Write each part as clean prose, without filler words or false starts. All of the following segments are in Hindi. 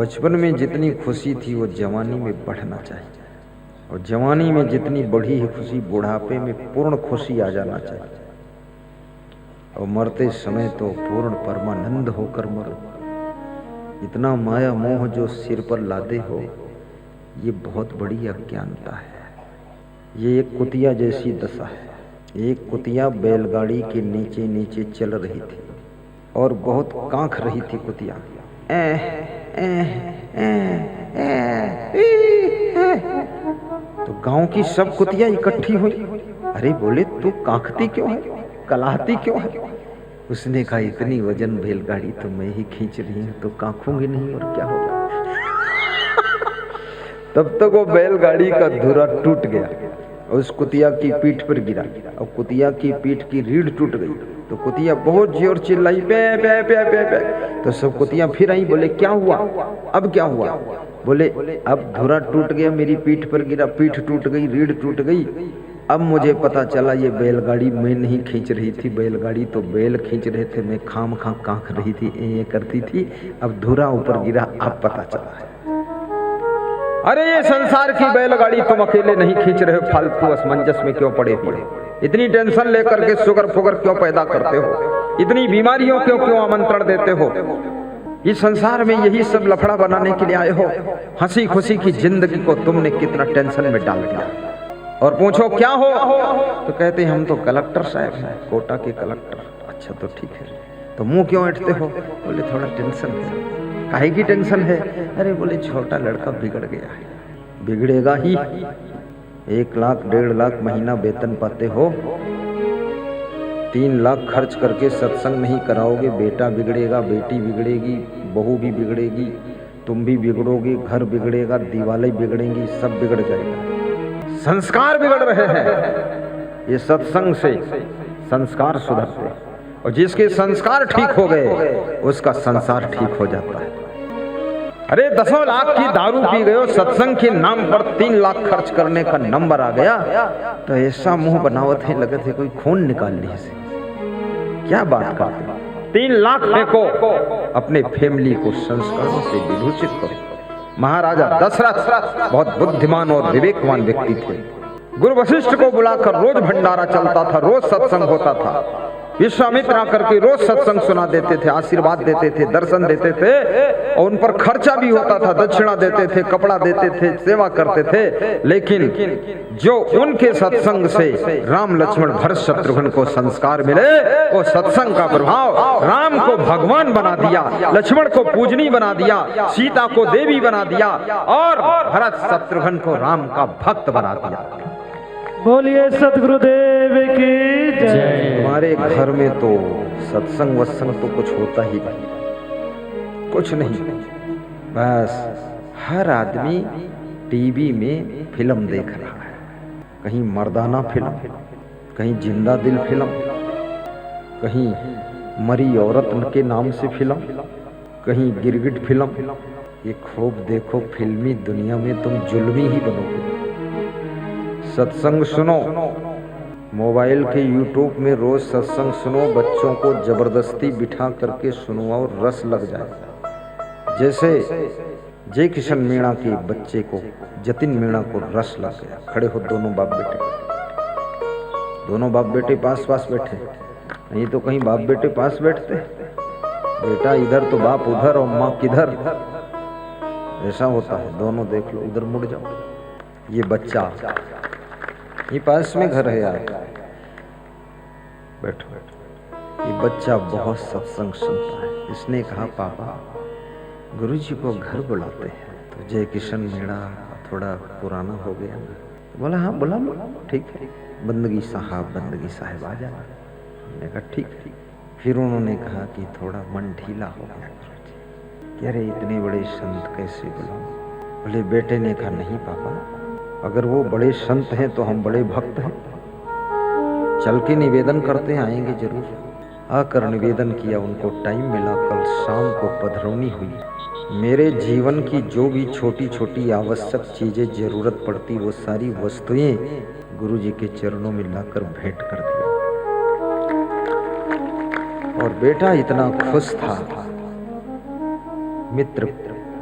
बचपन में जितनी खुशी थी वो जवानी में बढ़ना चाहिए, और जवानी में जितनी बढ़ी है खुशी बुढ़ापे में पूर्ण खुशी आ जाना चाहिए, और मरते समय तो पूर्ण परमानंद होकर मरो। इतना माया मोह जो सिर पर लादे हो, ये बहुत बड़ी अज्ञानता है। ये एक कुतिया जैसी दशा है। एक कुतिया बैलगाड़ी के नीचे नीचे चल रही थी और बहुत कांख रही थी कुतिया। तो गांव की सब कुतिया इकट्ठी हुई। अरे बोले तू कांखती क्यों है, कलाहती क्यों है? उसने कहा इतनी वजन बैलगाड़ी तो मैं ही खींच रही हूँ, तो कांखूंगी नहीं और क्या होगा। तब तक वो बैलगाड़ी का धुरा टूट गया, उस कुतिया की पीठ पर गिरा और कुतिया की पीठ की रीढ़ टूट गई। तो कुतिया बहुत जोर चिल्लाई, पे पे पे पे पे। तो सब कुतिया फिर आई, बोले क्या हुआ, अब क्या हुआ? बोले अब धुरा टूट गया, मेरी पीठ पर गिरा, पीठ टूट गई, रीढ़ टूट गई। अब मुझे पता चला ये बैलगाड़ी मैं नहीं खींच रही थी, बैलगाड़ी तो बैल खींच रहे थे, मैं खाम खा कांख रही थी, ये करती थी। अब धुरा ऊपर गिरा, अब पता चला है। अरे ये संसार की बैलगाड़ी तुम अकेले नहीं खींच रहे हो, फालतू असमंजस में क्यों पड़े हुए? इतनी टेंशन लेकर के शुगर फुगर क्यों पैदा करते हो? इतनी बीमारियों क्यों आमंत्रण देते हो? इस संसार में यही सब लफड़ा बनाने के लिए आए हो? हंसी खुशी की जिंदगी को तुमने कितना टेंशन में डाल दिया। और पूछो क्या हो, तो कहते हम तो कलेक्टर साहब हैं, कोटा के कलेक्टर। अच्छा तो ठीक है, तो मुंह क्यों ऐंठते हो? बोले थोड़ा टेंशन है। काहे की टेंशन है? अरे बोले छोटा लड़का बिगड़ गया है। बिगड़ेगा ही, 1 लाख 1.5 लाख महीना वेतन पाते हो, 3 लाख खर्च करके सत्संग नहीं कराओगे, बेटा बिगड़ेगा, बेटी बिगड़ेगी, बहू भी बिगड़ेगी, तुम भी बिगड़ोगे, घर बिगड़ेगा, दीवारें बिगड़ेंगी, सब बिगड़ जाएगा। संस्कार बिगड़ रहे हैं। ये सत्संग से संस्कार सुधरते, और जिसके संस्कार ठीक हो गए उसका संसार ठीक हो जाता है। अरे 10 लाख की दारू पी गए हो, सत्संग के नाम पर 3 लाख खर्च करने का नंबर आ गया, तो ऐसा मुंह बनावत है लगे थे कोई खून निकाल ली से। क्या बात करते? 3 लाख फेंको, अपने फैमिली को संस्कारों से विभूषित करो। महाराजा दशरथ बहुत बुद्धिमान और विवेकवान व्यक्ति थे। गुरु वशिष्ठ को बुलाकर रोज भंडारा चलता था, रोज सत्संग होता था। विश्वामित्र आकर के रोज सत्संग सुना देते थे, आशीर्वाद देते थे, दर्शन देते थे, और उन पर खर्चा भी होता था, दक्षिणा देते थे, कपड़ा देते थे, सेवा करते थे। लेकिन जो उनके सत्संग से राम लक्ष्मण भरत शत्रुघ्न को संस्कार मिले, वो सत्संग का प्रभाव राम को भगवान बना दिया, लक्ष्मण को पूजनी बना दिया, सीता को देवी बना दिया, और भरत शत्रुघ्न को राम का भक्त बना दिया। बोलिए सतगुरुदेव की जय। हमारे घर में तो सत्संग वत्संग तो कुछ होता ही नहीं, कुछ नहीं। बस हर आदमी टीवी में फिल्म देख रहा है, कहीं मर्दाना फिल्म, कहीं जिंदा दिल फिल्म, कहीं मरी औरत के नाम से फिल्म, कहीं गिरगिट फिल्म। ये खूब देखो, फिल्मी दुनिया में तुम जुल्मी ही बनोगे। सत्संग सुनो, मोबाइल के YouTube में रोज सत्संग सुनो, बच्चों को जबरदस्ती बिठा करके सुनवाओ, रस लग जाए। जैसे जय किशन मीणा के बच्चे को, जतिन मीणा को रस लग गया। खड़े हो दोनों बाप बेटे, दोनों बाप बेटे पास पास बैठे, नहीं तो कहीं बाप बेटे पास बैठते, बेटा इधर तो बाप उधर और माँ किधर, ऐसा होता है। दोनों देख लो, उधर मुड़ जाओ। ये बच्चा, ये पास में घर है यार, बैठो बैठो। ये बच्चा बहुत सत्संग सुनता है। इसने कहा पापा गुरुजी को घर बुलाते हैं। तो जय किशन मीणा थोड़ा पुराना हो गया ना, बोला हाँ बुला लो, ठीक है, बंदगी साहब बंदगी साहब आ जाए। मैंने कहा ठीक है। फिर उन्होंने कहा कि थोड़ा मन ढीला हो गया गुरुजी, कि अरे इतने बड़े संत कैसे बुलाऊं? बोले बेटे ने कहा नहीं पापा, अगर वो बड़े संत हैं तो हम बड़े भक्त हैं, चल के निवेदन करते हैं, आएंगे जरूर। आकर निवेदन किया, उनको टाइम मिला। कल शाम को पधरौनी हुई। मेरे जीवन की जो भी छोटी छोटी आवश्यक चीजें जरूरत पड़ती, वो सारी वस्तुएं गुरुजी के चरणों में लाकर भेंट कर दिया। और बेटा इतना खुश था। मित्र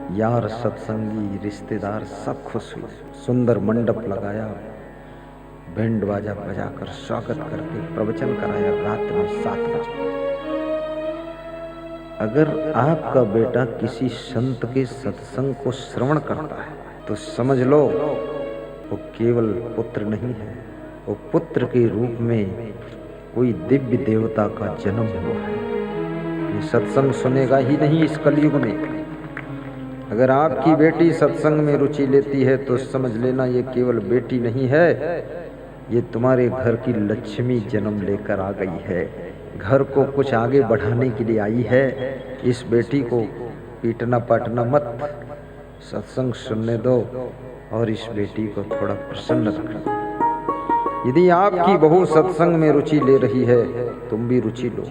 यार सत्संगी रिश्तेदार सब खुश हुए। सुंदर मंडप लगाया, बैंड बाजा बजाकर स्वागत करके प्रवचन कराया रात में 7 बजे। अगर आपका बेटा किसी संत के सत्संग को श्रवण करता है तो समझ लो वो केवल पुत्र नहीं है, वो पुत्र के रूप में कोई दिव्य देवता का जन्म हुआ है। ये सत्संग सुनेगा ही नहीं इस कलयुग में। अगर आपकी बेटी सत्संग में रुचि लेती है तो समझ लेना ये केवल बेटी नहीं है, ये तुम्हारे घर की लक्ष्मी जन्म लेकर आ गई है। घर को कुछ आगे बढ़ाने के लिए आई है। इस बेटी को पीटना पाटना मत, सत्संग सुनने दो और इस बेटी को थोड़ा प्रसन्न रखना। यदि आपकी बहू सत्संग में रुचि ले रही है, तुम भी रुचि लो।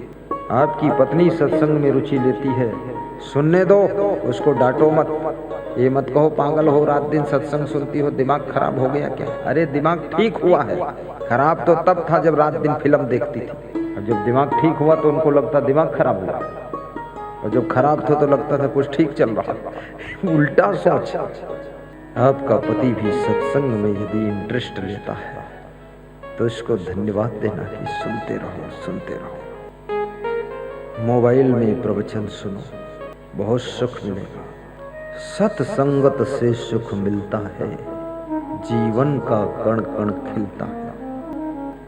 आपकी पत्नी सत्संग में रुचि लेती है, सुनने दो, उसको डांटो मत। ये मत कहो पागल हो, रात दिन सत्संग सुनती हो, दिमाग खराब हो गया क्या? अरे दिमाग ठीक हुआ है। खराब तो तब था जब रात दिन फिल्म देखती थी, और जब दिमाग ठीक हुआ तो उनको लगता दिमाग खराब हुआ, और जब खराब था तो लगता था कुछ ठीक चल रहा। उल्टा सोच। आपका पति भी सत्संग में यदि इंटरेस्ट लेता है तो इसको धन्यवाद देना कि सुनते रहो सुनते रहो। मोबाइल में प्रवचन सुनो, बहुत सुख मिलेगा। सत्संगत से सुख मिलता है, जीवन का कण कण खिलता है।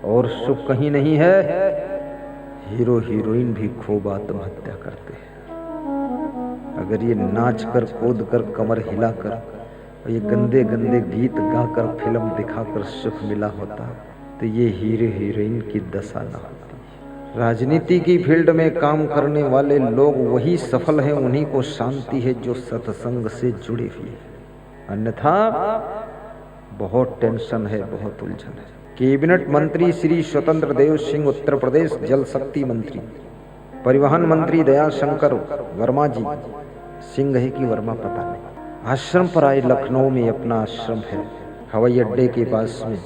और सुख कहीं नहीं है, हीरो हीरोइन भी खूब आत्महत्या करते हैं। अगर ये नाच कर कूद कर कमर हिलाकर और ये गंदे गंदे गीत गाकर फिल्म दिखाकर सुख मिला होता तो ये हीरो हीरोइन की दशा न होती। राजनीति की फील्ड में काम करने वाले लोग वही सफल हैं, उन्हीं को शांति है जो सत्संग से जुड़े हुए हैं। अन्यथा बहुत टेंशन है, बहुत उलझन है। कैबिनेट मंत्री श्री स्वतंत्र देव सिंह उत्तर प्रदेश जल शक्ति मंत्री, परिवहन मंत्री दयाशंकर वर्मा जी, सिंह है कि वर्मा पता नहीं, आश्रम पर आए। लखनऊ में अपना आश्रम है, हवाई अड्डे के पास में,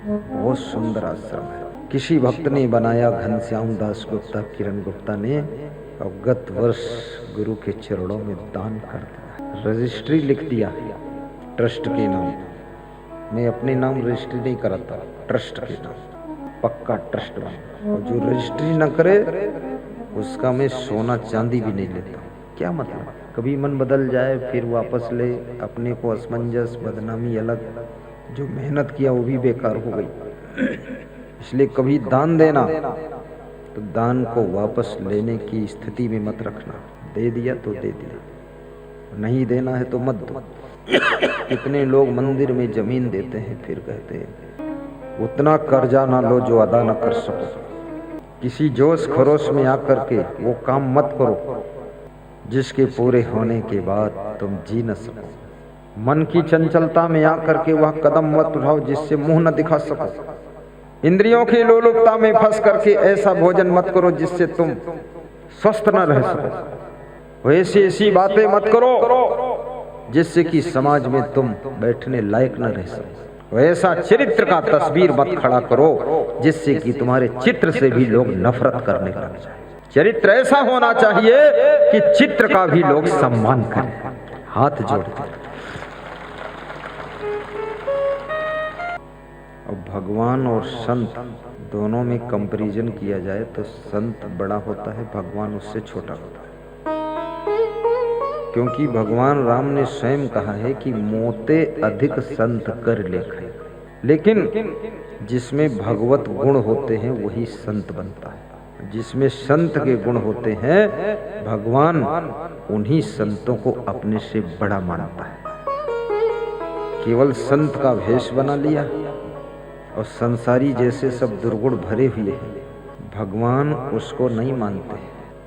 बहुत सुंदर आश्रम है। किसी भक्त ने बनाया, घनश्याम दास गुप्ता, किरण गुप्ता ने, और गत वर्ष गुरु के चरणों में दान कर दिया। रजिस्ट्री लिख दिया ट्रस्ट के नाम। मैं अपने नाम रजिस्ट्री नहीं कराता, ट्रस्ट के नाम, पक्का ट्रस्ट बना। और जो रजिस्ट्री न करे उसका मैं सोना चांदी भी नहीं लेता। क्या मतलब? कभी मन बदल जाए फिर वापस ले, अपने को असमंजस, बदनामी अलग, जो मेहनत किया वो भी बेकार हो गई। इसलिए कभी दान देना तो दान को वापस लेने की स्थिति में मत रखना। दे दिया तो दे दिया, नहीं देना है तो मत दो। कितने लोग मंदिर में जमीन देते हैं फिर कहते हैं उतना कर्जा ना लो जो अदा ना कर सको। किसी जोश खरोश में आकर के वो काम मत करो जिसके पूरे होने के बाद तुम जी न सको। मन की चंचलता में आकर के वह कदम मत उठाओ जिससे मुंह न दिखा सको। इंद्रियों की लोलुपता में फंस करके ऐसा भोजन मत करो जिससे तुम स्वस्थ न रह सको। ऐसी ऐसी बातें मत करो जिससे कि समाज में तुम बैठने लायक न रह सको। ऐसा चरित्र का तस्वीर मत खड़ा करो जिससे कि तुम्हारे चित्र से भी लोग नफरत करने लग जाए। चरित्र ऐसा होना चाहिए कि चित्र का भी लोग सम्मान करें। हाथ जोड़ते। और भगवान और संत दोनों में कंपैरिजन किया जाए तो संत बड़ा होता है, भगवान उससे छोटा होता है। क्योंकि भगवान राम ने स्वयं कहा है कि मोते अधिक संत कर लेखे। लेकिन जिसमें भगवत गुण होते हैं वही संत बनता है। जिसमें संत के गुण होते हैं भगवान उन्हीं संतों को अपने से बड़ा मानता है। केवल संत का वेश बना लिया और संसारी जैसे सब दुर्गुण भरे हुए हैं, भगवान उसको नहीं मानते,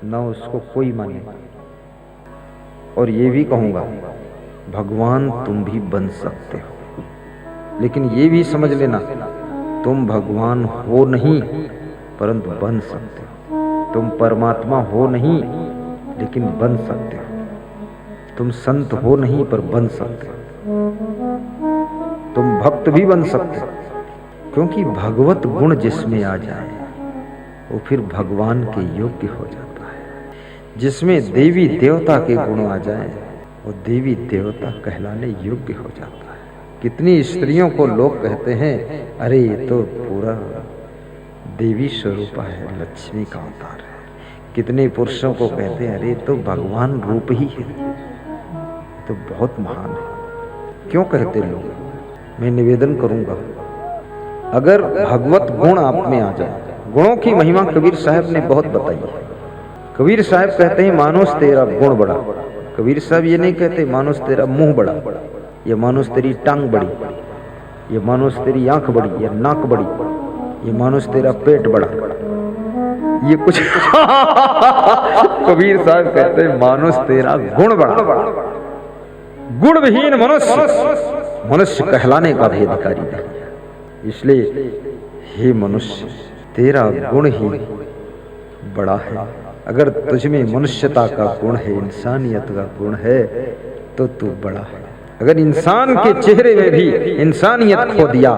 न उसको कोई माने। और ये भी कहूँगा भगवान तुम भी बन सकते हो, लेकिन ये भी समझ लेना तुम भगवान हो नहीं परंतु बन सकते हो। तुम परमात्मा हो नहीं लेकिन बन सकते हो। तुम संत हो नहीं पर बन सकते हो। तुम भक्त भी बन सकते हो, क्योंकि भगवत गुण जिसमें आ जाए वो फिर भगवान के योग्य हो जाता है। जिसमें देवी देवता के गुण आ जाए वो देवी देवता कहलाने योग्य हो जाता है। कितनी स्त्रियों को लोग कहते हैं अरे ये तो पूरा देवी स्वरूप है, लक्ष्मी का अवतार है। कितने पुरुषों को कहते हैं अरे तो भगवान रूप ही है, तो बहुत महान है। क्यों कहते लोग? मैं निवेदन करूंगा, अगर भगवत गुण आप में आ जाए, गुणों की महिमा कबीर साहब ने बहुत बताई है। कबीर साहब कहते हैं मानुष तेरा गुण बड़ा। कबीर साहब ये नहीं कहते मानुष तेरा मुंह बड़ा, ये मानुष तेरी टांग बड़ी, ये मानुष तेरी आंख बड़ी, ये नाक बड़ी, ये मानुष तेरा पेट बड़ा, ये कुछ कबीर साहब कहते हैं मानुष तेरा गुण बड़ा। गुण विहीन मनुष्य कहलाने का भी अधिकारी नहीं। इसलिए हे मनुष्य, तेरा गुण ही बड़ा है। अगर तुझमें मनुष्यता का गुण है, इंसानियत का गुण है, तो तू बड़ा है। अगर इंसान के चेहरे में भी इंसानियत खो दिया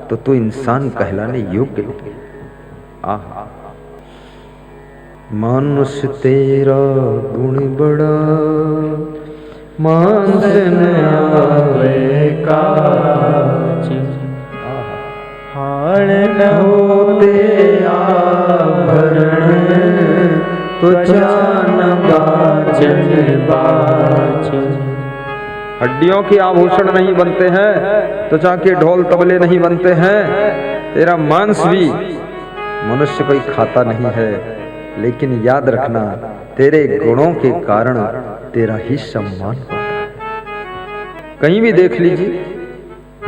तो तू इंसान कहलाने योग्य नहीं। आहा, मनुष्य तेरा गुण बड़ा, मानसन आवे काज, हाण न होते आभरण, तो जान बाजन बाज। हड्डियों के आभूषण नहीं बनते हैं, त्वचा के ढोल तबले नहीं बनते हैं। तेरा मांस भी मनुष्य कोई खाता नहीं है, लेकिन याद रखना तेरे गुणों के कारण तेरा ही सम्मान होता है। कहीं भी देख लीजिए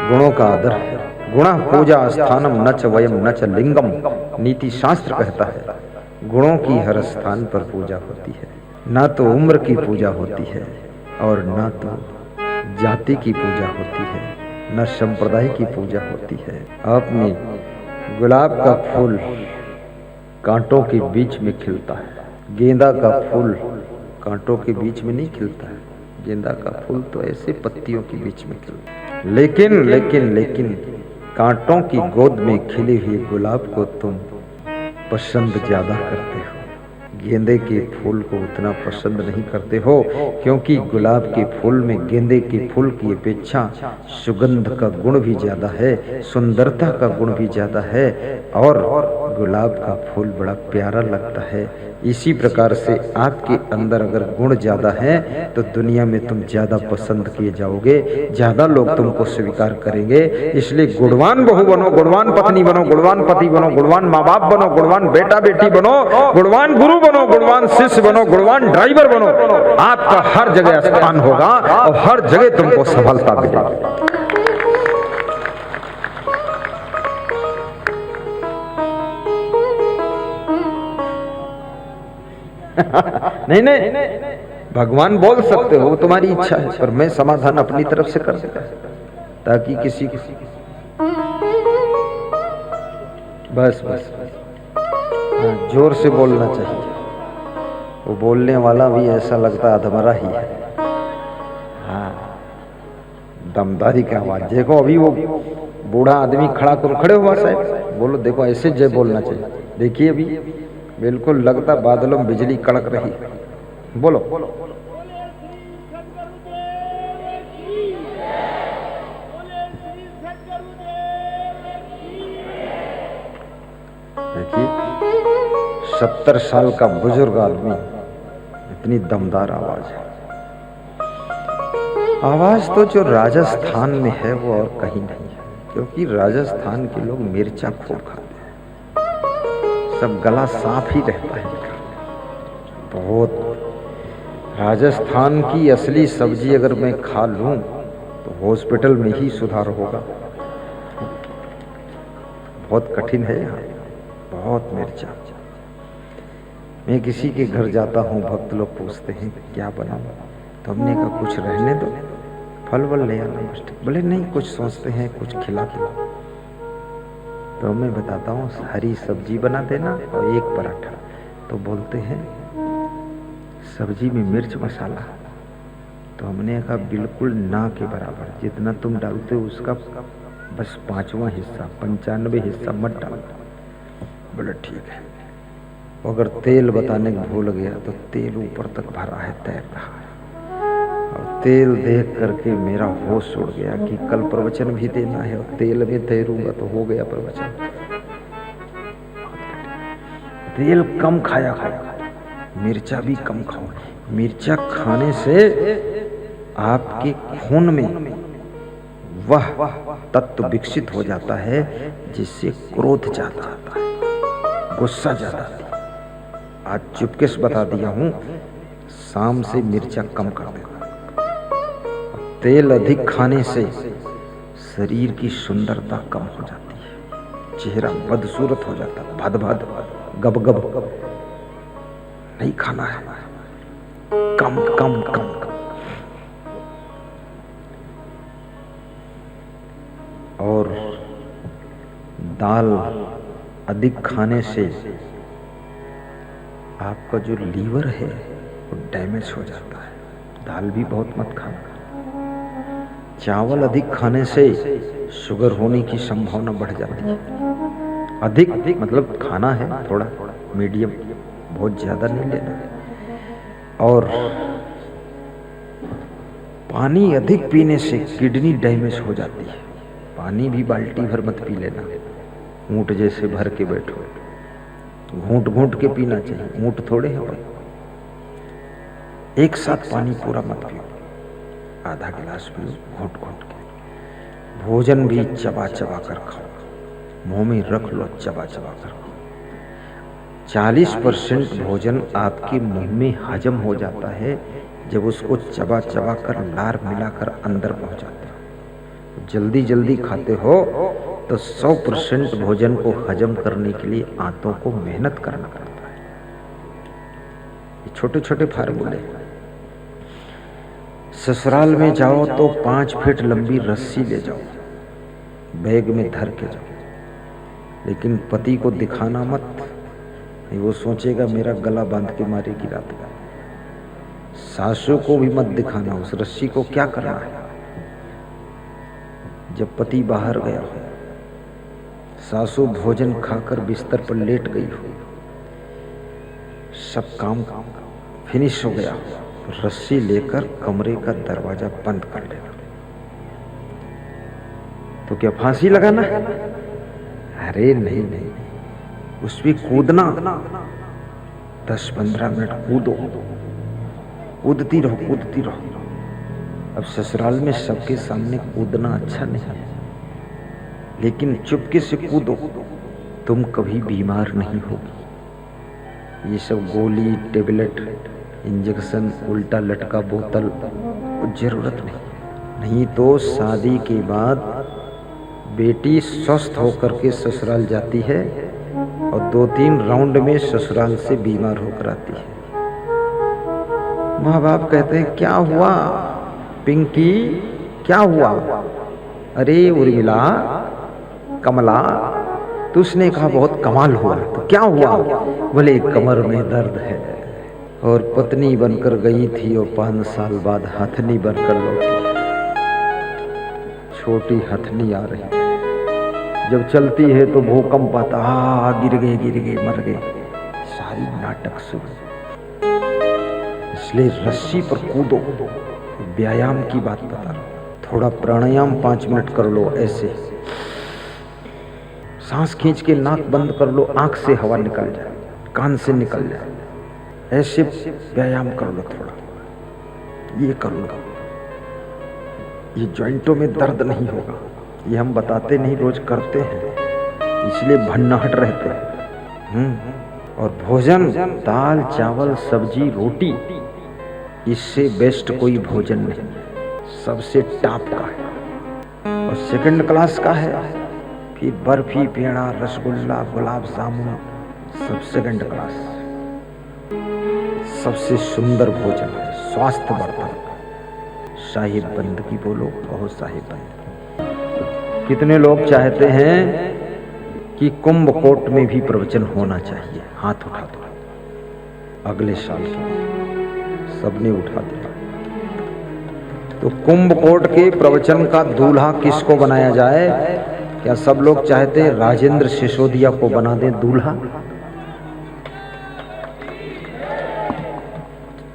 गुणों का आदर है। गुणा पूजा स्थानम न च वयम न च लिंगम, नीति शास्त्र कहता है गुणों की हर स्थान पर पूजा होती है। ना तो उम्र की पूजा होती है और ना तो जाति की पूजा होती है, न संप्रदाय की पूजा होती है। आपने गुलाब का फूल कांटों के बीच में खिलता है, गेंदा का फूल कांटों के बीच में नहीं खिलता है। गेंदा का फूल तो ऐसे पत्तियों के बीच में खिलता है। लेकिन कांटों की गोद में खिले हुए गुलाब को तुम पसंद ज्यादा करते हो, गेंदे के फूल को उतना पसंद नहीं करते हो, क्योंकि गुलाब के फूल में गेंदे के फूल की अपेक्षा सुगंध का गुण भी ज्यादा है, सुंदरता का गुण भी ज्यादा है, और गुलाब का फूल बड़ा प्यारा लगता है। इसी प्रकार से आपके अंदर अगर गुण ज्यादा है तो दुनिया में तुम ज्यादा पसंद किए जाओगे, ज्यादा लोग तुमको स्वीकार करेंगे। इसलिए गुणवान बहू बनो, गुणवान पत्नी बनो, गुणवान पति बनो, गुणवान माँ बाप बनो, गुणवान बेटा बेटी बनो, गुणवान गुरु बनो, गुणवान शिष्य बनो, गुणवान ड्राइवर बनो। आपका हर जगह स्थान होगा और हर जगह तुमको सफलता मिलेगी। नहीं, भगवान बोल सकते हो, वो तुम्हारी इच्छा है, पर मैं समाधान अपनी तरफ से कर सकता ताकि किसी बस जोर से बोलना चाहिए। वो बोलने वाला भी ऐसा लगता अधमरा ही है। हाँ, दमदारी की आवाज। देखो अभी वो बूढ़ा आदमी खड़े हुआ साहब, बोलो देखो ऐसे जय बोलना चाहिए। देखिए अभी बिल्कुल लगता बादलों में बिजली कड़क रही। बोलो देखिए 70 साल का बुजुर्ग आदमी, इतनी दमदार आवाज है। आवाज तो जो राजस्थान में है वो और कहीं नहीं है, क्योंकि राजस्थान के लोग मिर्चा खूब खाते हैं, सब गला साफ ही रहता है। बहुत राजस्थान की असली सब्जी अगर मैं खा लूं तो हॉस्पिटल में ही सुधार होगा। बहुत कठिन है यहाँ, बहुत मिर्चा। मैं किसी के घर जाता हूँ, भक्त लोग पूछते हैं क्या बनाऊं, तो हमने कहा कुछ रहने दो, फल वल ले आना मस्त। बोले नहीं, कुछ सोचते हैं कुछ खिला दो। तो मैं बताता हूँ हरी सब्जी बना देना और एक पराठा। तो बोलते हैं सब्जी में मिर्च मसाला। तो हमने कहा बिल्कुल ना के बराबर, जितना तुम डालते हो उसका बस 5वां हिस्सा, 95 हिस्सा मत डालना। बोले ठीक है। अगर तेल बताने को भूल गया तो तेल ऊपर तक भरा है, तैर रहा है, और तेल देख करके मेरा होश उड़ गया कि कल प्रवचन भी देना है और तेल में तैरूंगा तो हो गया प्रवचन। तेल कम खाया मिर्चा भी कम खाओ। मिर्चा खाने से आपके खून में वह तत्व विकसित हो जाता है जिससे क्रोध ज्यादा आता है, गुस्सा ज्यादा आता है। आज चुपके से बता दिया हूं, शाम से मिर्चा कम कर देना। तेल अधिक खाने से शरीर की सुंदरता कम हो जाती है, चेहरा बदसूरत हो जाता है, भद भद गब गब नहीं खाना है, कम कम कम कम। और दाल अधिक खाने से आपका जो लीवर है वो डैमेज हो जाता है, दाल भी बहुत मत खाना। चावल अधिक खाने से शुगर होने की संभावना बढ़ जाती है। अधिक मतलब खाना है थोड़ा मीडियम, बहुत ज्यादा नहीं लेना है। और पानी अधिक पीने से किडनी डैमेज हो जाती है। पानी भी बाल्टी भर मत पी लेना, ऊंट जैसे भर के बैठो, घूंट घूंट के पीना चाहिए, ऊंट थोड़े हैं भाई। एक साथ पानी पूरा मत पियो, आधा गिलास पियो घूंट घूंट के। भोजन भी चबा चबा कर खाओ, मुंह में रख लो, चबा चबा कर खाओ। 40% भोजन आपके मुंह में हजम हो जाता है जब उसको चबा चबा कर लार मिलाकर अंदर पहुंच जाता है। जल्दी जल्दी खाते हो तो 100% भोजन को हजम करने के लिए आंतों को मेहनत करना पड़ता है। ये छोटे छोटे फार्मूले। ससुराल में जाओ तो 5 फीट लंबी रस्सी ले जाओ, बैग में धर के जाओ, लेकिन पति को दिखाना मत, नहीं वो सोचेगा मेरा गला बांध के मारेगी रात में। सासू को भी मत दिखाना उस रस्सी को, क्या करना है। जब पति बाहर गया हो, सासू भोजन खाकर बिस्तर पर लेट गई हो, सब काम फिनिश हो गया हो, रस्सी लेकर कमरे का दरवाजा बंद कर लेना। तो क्या फांसी लगाना है? अरे नहीं नहीं, उस पर कूदना, 10-15 मिनट कूदो, कूदती रहो कूदती रहो। अब ससुराल में सबके सामने कूदना अच्छा नहीं है, लेकिन चुपके से कूदो, तुम कभी बीमार नहीं होगी। ये सब गोली, टेबलेट, इंजेक्शन, उल्टा लटका बोतल जरूरत नहीं तो शादी के बाद बेटी स्वस्थ होकर के ससुराल जाती है और 2-3 राउंड में ससुराल से बीमार होकर आती है। माँ बाप कहते हैं क्या हुआ पिंकी, क्या हुआ? अरे उर्मिला, कमला, तो उसने कहा बहुत कमाल हुआ। तो क्या हुआ? बोले कमर में दर्द है और पत्नी बनकर गई थी और 5 साल बाद हथनी बनकर लौटी। छोटी हथनी आ रही, जब चलती है तो भूकंप आता, गिर गए मर गए, सारी नाटक शुरू। इसलिए रस्सी पर कूदो। व्यायाम की बात बता रहा हूं, थोड़ा प्राणायाम 5 मिनट कर लो, ऐसे सांस खींच के नाक बंद कर लो, आंख से हवा निकल जाए, कान से निकल जाए, ऐसे व्यायाम कर लो थोड़ा, ये कर लो। ये जॉइंटों में दर्द नहीं होगा, ये हम बताते नहीं, रोज करते हैं, इसलिए भन्नाहट रहते हैं। और भोजन दाल चावल सब्जी रोटी, इससे बेस्ट कोई भोजन नहीं, सबसे टॉप का है। और सेकंड क्लास का है फिर बर्फी, पेड़ा, रसगुल्ला, गुलाब जामुन, सब सेकंड क्लास। सबसे सुंदर भोजन है, स्वास्थ्य वर्धक, साहिब बंदगी बोलो, बहुत साहिब बंदगी। कितने लोग चाहते हैं कि कुंभ कोट में भी प्रवचन होना चाहिए? हाथ उठा दो। अगले साल सबने उठा दिया। तो कुंभ कोट के प्रवचन का दूल्हा किसको बनाया जाए? क्या सब लोग चाहते हैं राजेंद्र सिसोदिया को बना दें दूल्हा?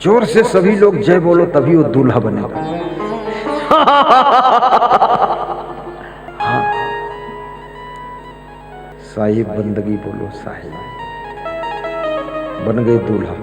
जोर से सभी लोग जय बोलो तभी वो दूल्हा बनेगा। हाँ, साहिब बंदगी बोलो, साहिब बन गए दूल्हा।